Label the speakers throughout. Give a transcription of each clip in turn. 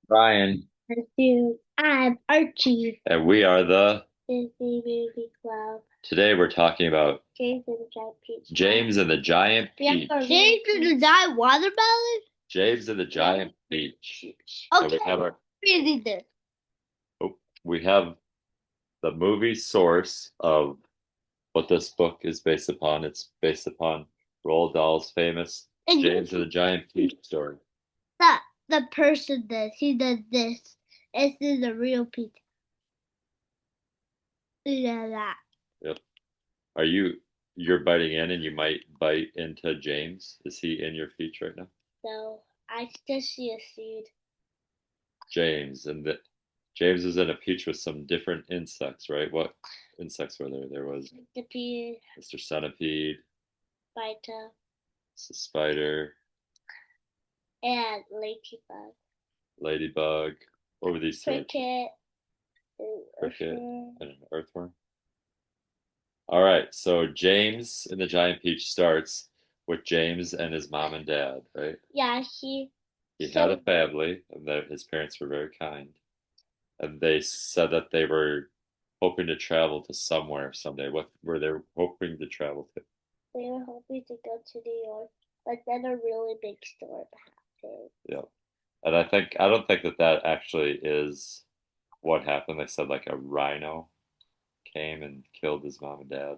Speaker 1: Ryan,
Speaker 2: Dude, I'm Archie.
Speaker 1: and we are the.
Speaker 2: Disney Movie Club.
Speaker 1: Today we're talking about
Speaker 2: James and the Giant Peach.
Speaker 1: James and the Giant
Speaker 2: Yeah,
Speaker 1: Peach.
Speaker 2: James and the Giant Watermelon?
Speaker 1: James and the Giant Peach. So
Speaker 2: Okay,
Speaker 1: we have our,
Speaker 2: reading this.
Speaker 1: oh, we have the movie source of what this book is based upon. It's based upon Roald Dahl's famous
Speaker 2: And
Speaker 1: James and the Giant Peach story.
Speaker 2: that the person does. He does this. This is a real Peach. Yeah, that.
Speaker 1: Yep. Are you're biting in and you might bite into James? Is he in your feet right now?
Speaker 2: So I just see a seed.
Speaker 1: James and the James is in a peach with some different insects, right? What insects were there? There was
Speaker 2: Centipede,
Speaker 1: Mr. Centipede,
Speaker 2: Vita,
Speaker 1: Mrs. Spider,
Speaker 2: and Ladybug.
Speaker 1: Ladybug. What were these three?
Speaker 2: Cricket,
Speaker 1: Cricket
Speaker 2: Earthworm.
Speaker 1: and an earthworm. All right, so James in the Giant Peach starts with James and his mom and dad, right?
Speaker 2: Yeah,
Speaker 1: He had a family, and that his parents were very kind, and they said that they were hoping to travel to somewhere someday. What were they hoping to travel to?
Speaker 2: they were hoping to go to New York, but then a really big storm happened.
Speaker 1: Yeah. And I don't think that that actually is what happened. They said like a rhino came and killed his mom and dad.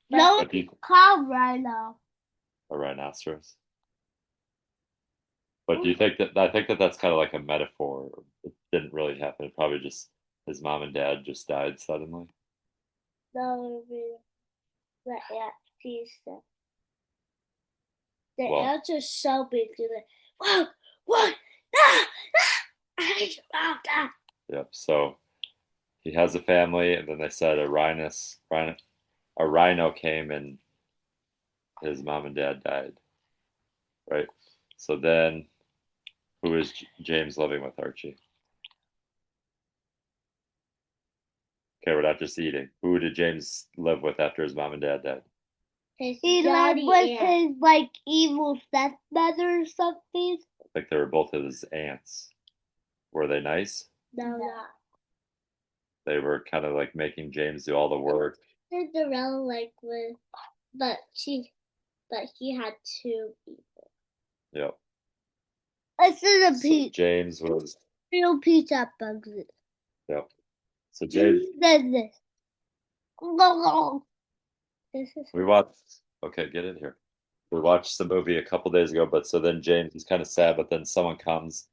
Speaker 2: No,
Speaker 1: But
Speaker 2: it's called Rhino.
Speaker 1: a rhinoceros. But do you think that I think that that's kind of like a metaphor? It didn't really happen. It probably just his mom and dad just died suddenly.
Speaker 2: No, the ant piece. The
Speaker 1: Well,
Speaker 2: ants are so big. They're like, whoa, what? Ah, ah, I found that.
Speaker 1: yep. So he has a family, and then they said a rhino came and his mom and dad died, right? So then, who is James living with, Archie? Okay, we're not just eating. Who did James live with after his mom and dad died?
Speaker 2: He lived with his like evil stepmother or something.
Speaker 1: I think they were both his aunts. Were they nice?
Speaker 2: No, no.
Speaker 1: They were kind of like making James do all the work.
Speaker 2: Cinderella like was, but he had two people.
Speaker 1: Yep.
Speaker 2: This is a
Speaker 1: So
Speaker 2: peach.
Speaker 1: James was.
Speaker 2: Real pizza bugs.
Speaker 1: Yep. So James.
Speaker 2: Does this. This is
Speaker 1: We watched. Okay, get in here. We watched the movie a couple days ago, but so then James is kind of sad, but then someone comes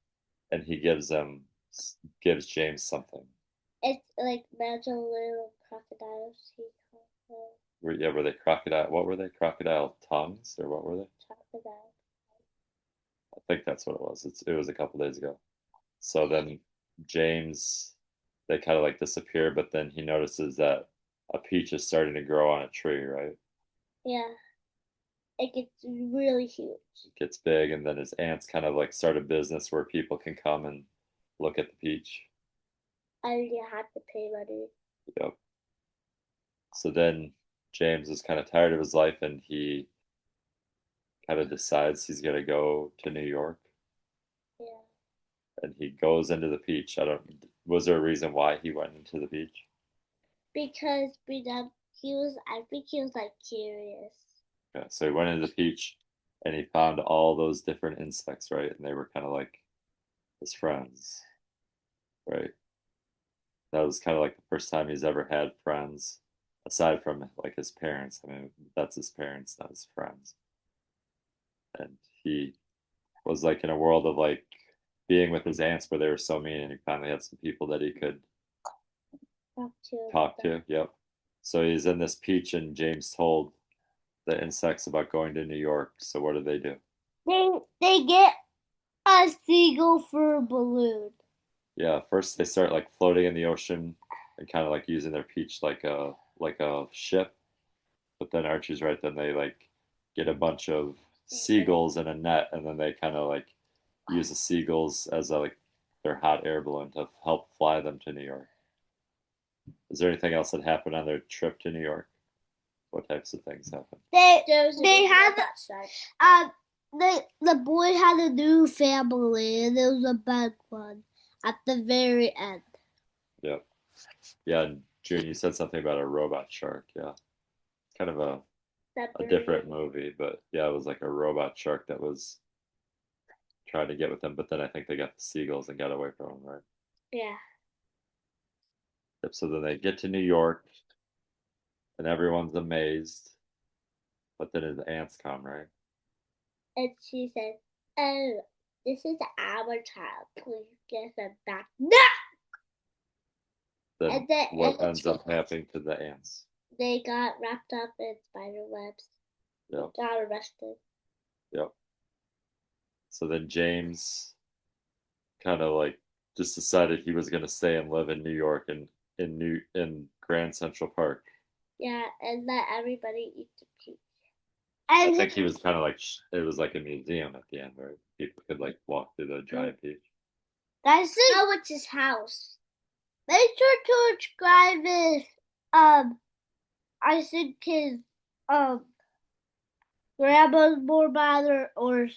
Speaker 1: and he gives James something.
Speaker 2: it's like magical little crocodiles.
Speaker 1: Were they crocodile? What were they? Crocodile tongues or what were they?
Speaker 2: Crocodile.
Speaker 1: I think that's what it was. It was a couple days ago. So then James, they kind of like disappear, but then he notices that a peach is starting to grow on a tree, right?
Speaker 2: Yeah, it gets really huge.
Speaker 1: It gets big, and then his aunts kind of like start a business where people can come and look at the peach.
Speaker 2: And you have to pay money.
Speaker 1: Yep. So then James is kind of tired of his life, and he kind of decides he's gonna go to New York,
Speaker 2: Yeah.
Speaker 1: and he goes into the peach. I don't. Was there a reason why he went into the peach?
Speaker 2: Because I think he was like curious.
Speaker 1: Yeah. So he went into the peach, and he found all those different insects, right? And they were kind of like his friends, right? That was kind of like the first time he's ever had friends, aside from like his parents. I mean, that's his parents, not his friends. And he was like in a world of like being with his aunts where they were so mean, and he finally had some people that he could talk to. Yep. So he's in this peach, and James told the insects about going to New York. So what do?
Speaker 2: They get a seagull for a balloon.
Speaker 1: Yeah, first they start like floating in the ocean and kind of like using their peach like a ship. But then Archie's right. Then they like get a bunch of seagulls in a net, and then they kind of like use the seagulls as like their hot air balloon to help fly them to New York. Is there anything else that happened on their trip to New York? What types of things happened?
Speaker 2: They had the boy had a new family and it was a bad one. at the very end.
Speaker 1: Yep. Yeah, and June, you said something about a robot shark. Yeah, kind of a different movie, but yeah, it was like a robot shark that was trying to get with them, but then I think they got the seagulls and got away from them, right?
Speaker 2: Yeah.
Speaker 1: Yep. So then they get to New York, and everyone's amazed, but then his aunts come, right?
Speaker 2: And she said, "Oh, this is our child. Please give him back." No!
Speaker 1: Then
Speaker 2: And then
Speaker 1: what ends up happening to the ants?
Speaker 2: they got wrapped up in spider webs.
Speaker 1: Yep.
Speaker 2: Got arrested.
Speaker 1: Yep. So then James kind of like just decided he was going to stay and live in New York and in Grand Central Park.
Speaker 2: Yeah, and let everybody eat the peach.
Speaker 1: I think he was kind of like it was like a museum at the end where people could like walk through the giant peach.
Speaker 2: That's no, it's his house. Make sure to subscribe his I think his grandma's more matter or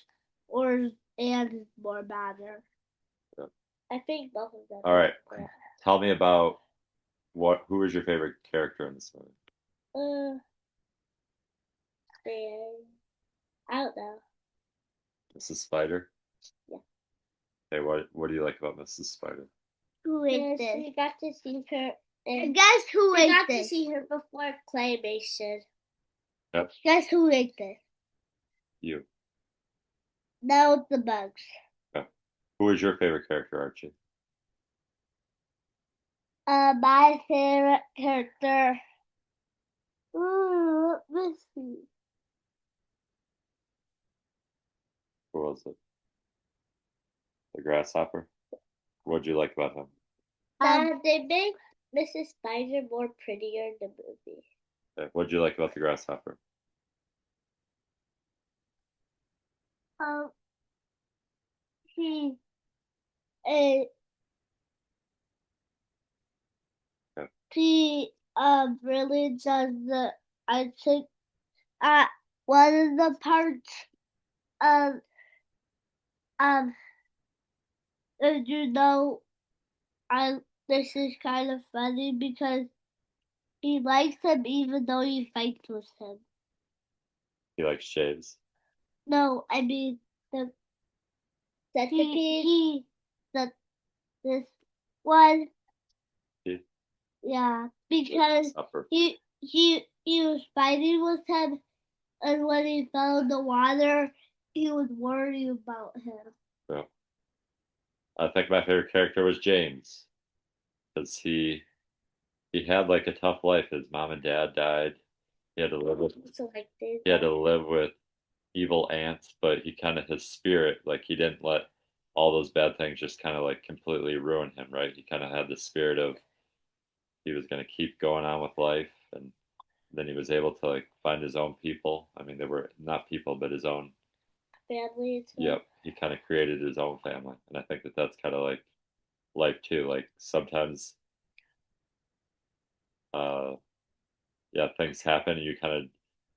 Speaker 2: and is more matter.
Speaker 1: Yep.
Speaker 2: I think both of them.
Speaker 1: All right. Tell me about who is your favorite character in this movie?
Speaker 2: I don't know.
Speaker 1: Mrs. Spider?
Speaker 2: Yeah.
Speaker 1: Hey, what do you like about Mrs. Spider?
Speaker 2: Who ate this? We got to see her. And guess who ate this? We got to see her before claymation.
Speaker 1: Yep.
Speaker 2: Guess who ate this?
Speaker 1: You.
Speaker 2: No, it's the bugs.
Speaker 1: Okay. Who is your favorite character, Archie?
Speaker 2: My favorite character. Ooh, let me see.
Speaker 1: Who was it? The grasshopper? What did you like about him?
Speaker 2: They make Mrs. Spider more prettier in the movie.
Speaker 1: Okay. What did you like about the grasshopper?
Speaker 2: He he really does the I think one of the parts um you know I this is kind of funny because he likes him even though he fights with him.
Speaker 1: He likes shaves.
Speaker 2: No, I mean the centipede. This one. Yeah, because he was fighting with him, and when he fell in the water, he was worried about him.
Speaker 1: Yeah. I think my favorite character was James, because he had like a tough life. His mom and dad died. He had to live with evil aunts, but he kind of his spirit, like he didn't let all those bad things just kind of like completely ruin him, right? He kind of had the spirit of he was going to keep going on with life, and then he was able to like find his own people. I mean, they were not people, but his own
Speaker 2: family.
Speaker 1: Yep, he kind of created his own family, and I think that that's kind of like life too. Like sometimes, uh, yeah, things happen, and you kind of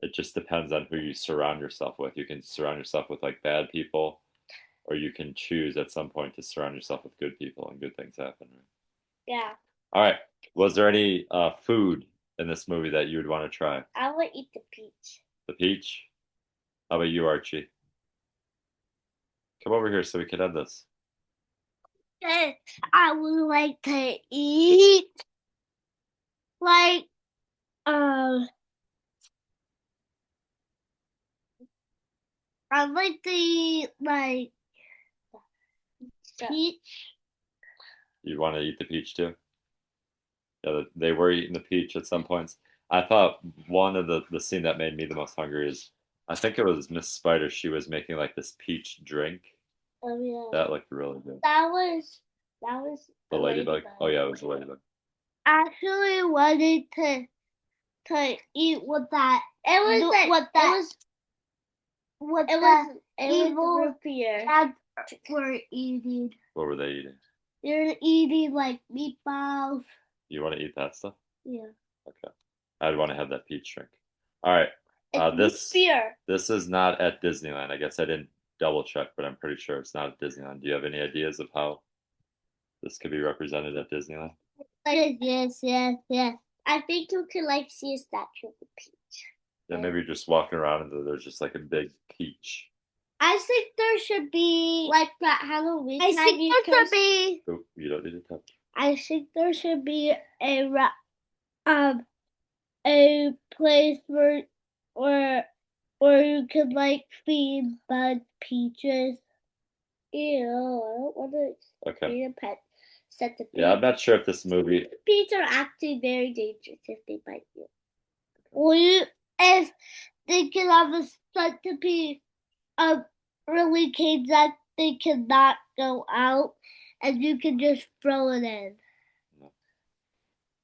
Speaker 1: it just depends on who you surround yourself with. You can surround yourself with like bad people, or you can choose at some point to surround yourself with good people, and good things happen. Right?
Speaker 2: Yeah.
Speaker 1: All right. Was there any food in this movie that you would want to try?
Speaker 2: I would eat the peach.
Speaker 1: The peach? How about you, Archie? Come over here so we can end this.
Speaker 2: I would like to eat like I'd like to eat like peach.
Speaker 1: You want to eat the peach too? Yeah, they were eating the peach at some points. I thought one of the scene that made me the most hungry is I think it was Miss Spider. She was making like this peach drink.
Speaker 2: Oh yeah.
Speaker 1: That looked really good.
Speaker 2: That was
Speaker 1: the ladybug. Oh yeah, it was the ladybug.
Speaker 2: I actually wanted to eat with that. It was like what that. It was what it was. Evil root beer. Were eating.
Speaker 1: What were they eating?
Speaker 2: They're eating like meatballs.
Speaker 1: You want to eat that stuff?
Speaker 2: Yeah.
Speaker 1: Okay. I'd want to have that peach drink. All right.
Speaker 2: This beer.
Speaker 1: This is not at Disneyland. I guess I didn't double check, but I'm pretty sure it's not at Disneyland. Do you have any ideas of how this could be represented at Disneyland?
Speaker 2: Yes. I think you could like see a statue of a peach.
Speaker 1: Yeah, maybe just walking around and there's just like a big peach.
Speaker 2: I think there should be like that Halloween. I think there should be.
Speaker 1: Oh, you don't need to touch.
Speaker 2: I think there should be a place where you could like feed bud peaches. Ew, I don't want to feed a pet centipede.
Speaker 1: Yeah, I'm not sure if this movie.
Speaker 2: Centipedes are actually very dangerous if they bite you. Or if they can have a centipede really cage that they cannot go out, and you can just throw it in.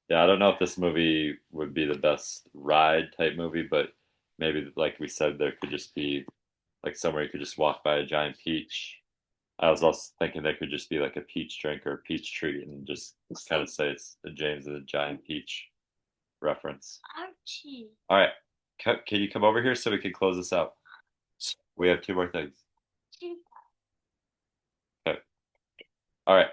Speaker 1: Yeah, I don't know if this movie would be the best ride type movie, but maybe like we said, there could just be like somewhere you could just walk by a giant peach. I was also thinking there could just be like a peach drink or a peach treat and just kind of say it's a James and the Giant Peach reference.
Speaker 2: Archie.
Speaker 1: All right. Can you come over here so we can close this out? We have two more things. Okay. All right.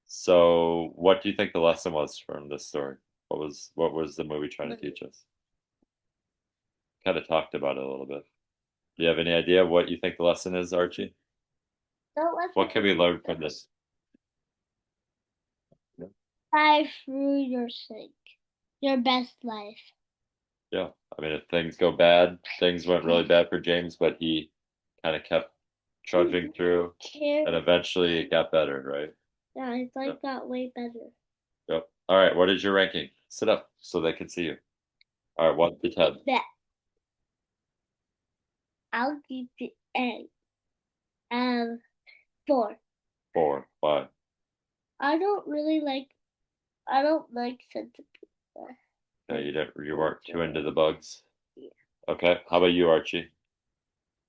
Speaker 1: So what do you think the lesson was from this story? What was the movie trying to teach us? Kind of talked about it a little bit. Do you have any idea what you think the lesson is, Archie? What can we learn from this?
Speaker 2: Life through your sake. Your best life.
Speaker 1: Yeah. I mean, if things go bad, things went really bad for James, but he kind of kept trudging through, and eventually it got better, right?
Speaker 2: Yeah, his life got way better.
Speaker 1: Yep. All right. What is your ranking? Sit up so they can see you. All right. 1 to 10.
Speaker 2: I'll give it a 4.
Speaker 1: 4. Why?
Speaker 2: I don't like centipedes.
Speaker 1: Yeah, you weren't too into the bugs. Yeah. Okay. How about you, Archie?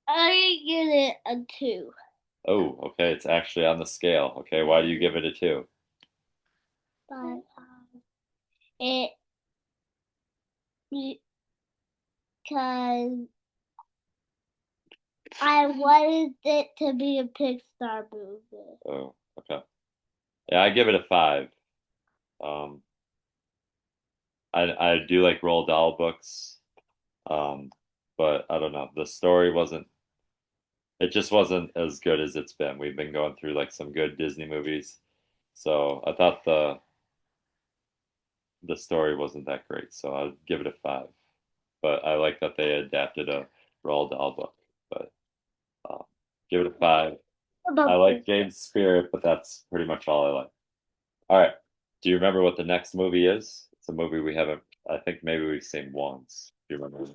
Speaker 2: I give it a 2.
Speaker 1: Oh, okay. It's actually on the scale. Okay. Why do you give it a 2?
Speaker 2: But because I wanted it to be a Pixar movie.
Speaker 1: Oh, okay. Yeah, I give it a 5. I do like Roald Dahl books, but I don't know. The story wasn't. It just wasn't as good as it's been. We've been going through like some good Disney movies, so I thought the story wasn't that great. So I'd give it a 5. But I like that they adapted a Roald Dahl book. But give it a 5. I like James' spirit, but that's pretty much all I like. All right. Do you remember what the next movie is? It's a movie we haven't. I think maybe we've seen once. Do you remember?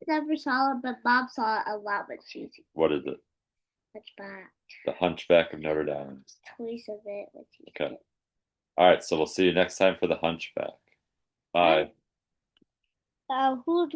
Speaker 2: Never saw it, but Bob saw it a lot when she was.
Speaker 1: What is it?
Speaker 2: Hunchback.
Speaker 1: The Hunchback of Notre Dame.
Speaker 2: Toys of it.
Speaker 1: Okay. All right. So we'll see you next time for the Hunchback. Bye.
Speaker 2: Who's